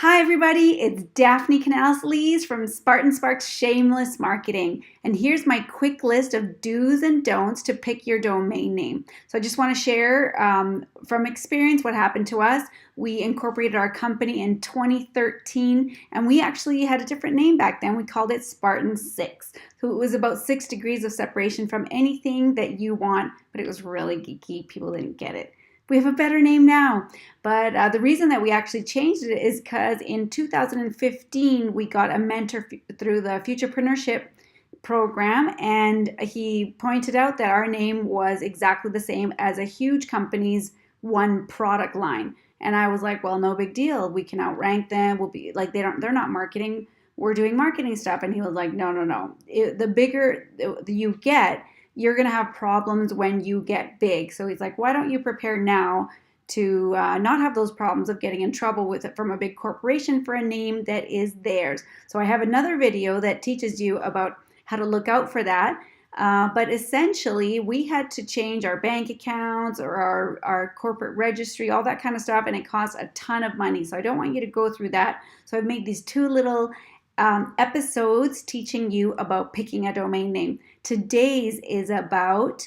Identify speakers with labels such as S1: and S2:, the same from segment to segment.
S1: Hi everybody, it's Daphne Canales-Lees from Spartan Sparks Shameless Marketing, and here's my quick list of do's and don'ts to pick your domain name. So I just want to share from experience what happened to us. We incorporated our company in 2013, and we actually had a different name back then. We called it Spartan 6. So it was about 6 degrees of separation from anything that you want, but it was really geeky. People didn't get it. We have a better name now, but the reason that we actually changed it is because in 2015 we got a mentor through the Futurepreneurship program, and he pointed out that our name was exactly the same as a huge company's one product line. And I was like, well, no big deal. We can outrank them. We'll be like, they're not marketing. We're doing marketing stuff. And he was like, no. The bigger you get, you're going to have problems when you get big. So he's like, why don't you prepare now to not have those problems of getting in trouble with it from a big corporation for a name that is theirs. So I have another video that teaches you about how to look out for that. But essentially, we had to change our bank accounts or our corporate registry, all that kind of stuff, and it costs a ton of money. So I don't want you to go through that. So I've made these two little episodes teaching you about picking a domain name. Today's is about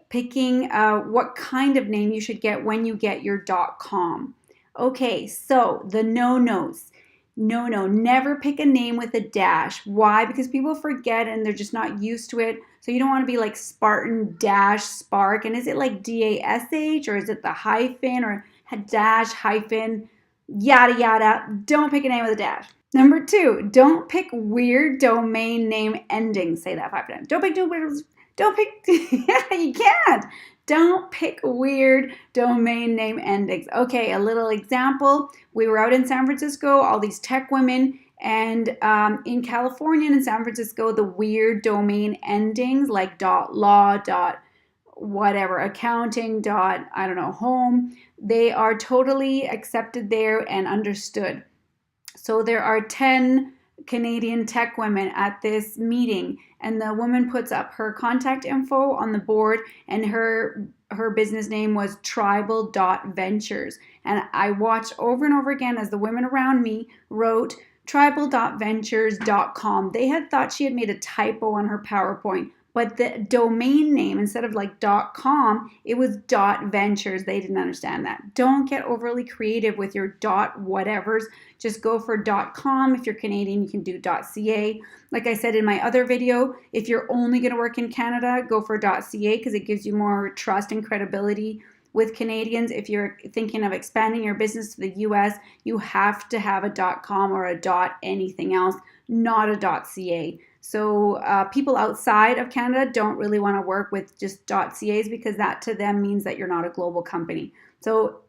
S1: picking what kind of name you should get when you get your .com. Okay, so the no-nos. No, never pick a name with a dash. Why? Because people forget and they're just not used to it. So you don't want to be like Spartan dash Spark. And is it like DASH or is it the hyphen or dash hyphen yada yada? Don't pick a name with a dash. Number 2, don't pick weird domain name endings. Say that 5 times. Don't pick, yeah, you can't. Don't pick weird domain name endings. Okay, a little example. We were out in San Francisco, all these tech women, and in California and in San Francisco, the weird domain endings like .law, whatever, accounting, I don't know, home, they are totally accepted there and understood. So there are 10 Canadian tech women at this meeting, and the woman puts up her contact info on the board, and her business name was tribal.ventures. And I watched over and over again as the women around me wrote tribal.ventures.com. They had thought she had made a typo on her PowerPoint, but the domain name, instead of like .com, it was .ventures. They didn't understand that. Don't get overly creative with your .whatevers. Just go for .com. If you're Canadian, you can do .ca. Like I said in my other video, if you're only going to work in Canada, go for .ca because it gives you more trust and credibility with Canadians. If you're thinking of expanding your business to the US, you have to have a .com or a anything else, not a .ca. So people outside of Canada don't really want to work with just .cas because that to them means that you're not a global company. So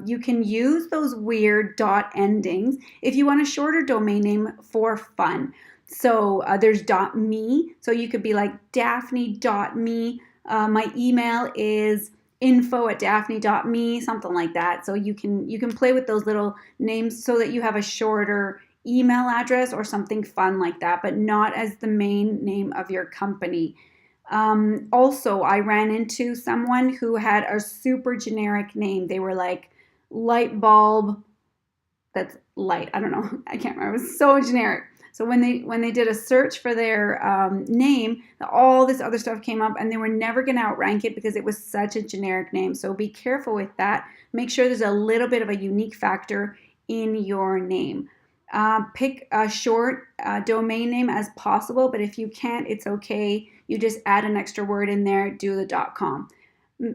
S1: you can use those weird endings if you want a shorter domain name for fun. So there's .me, so you could be like Daphne.me. My email is info@daphne.me, something like that. So you can play with those little names so that you have a shorter email address or something fun like that, but not as the main name of your company. Also, I ran into someone who had a super generic name. They were like light bulb, that's light. I don't know. I can't remember. It was so generic. So when they did a search for their name, all this other stuff came up, and they were never going to outrank it because it was such a generic name. So be careful with that. Make sure there's a little bit of a unique factor in your name. Pick a short domain name as possible, but if you can't, it's okay. You just add an extra word in there, do the .com.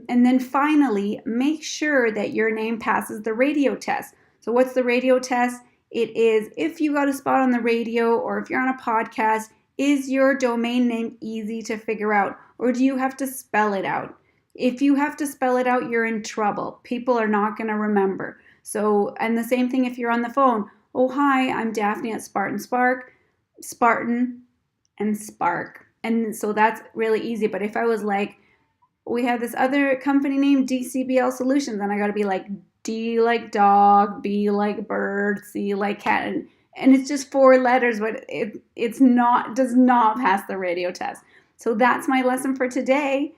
S1: And then finally, make sure that your name passes the radio test. So what's the radio test? It is if you got a spot on the radio or if you're on a podcast, is your domain name easy to figure out, or do you have to spell it out? If you have to spell it out, you're in trouble. People are not going to remember. So, and the same thing if you're on the phone. Oh, hi, I'm Daphne at Spartan Spark, Spartan and Spark. And so that's really easy. But if I was like, we have this other company named DCBL Solutions, then I got to be like D like dog, B like bird, C like cat. And it's just 4 letters, but does not pass the radio test. So that's my lesson for today.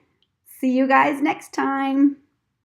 S1: See you guys next time.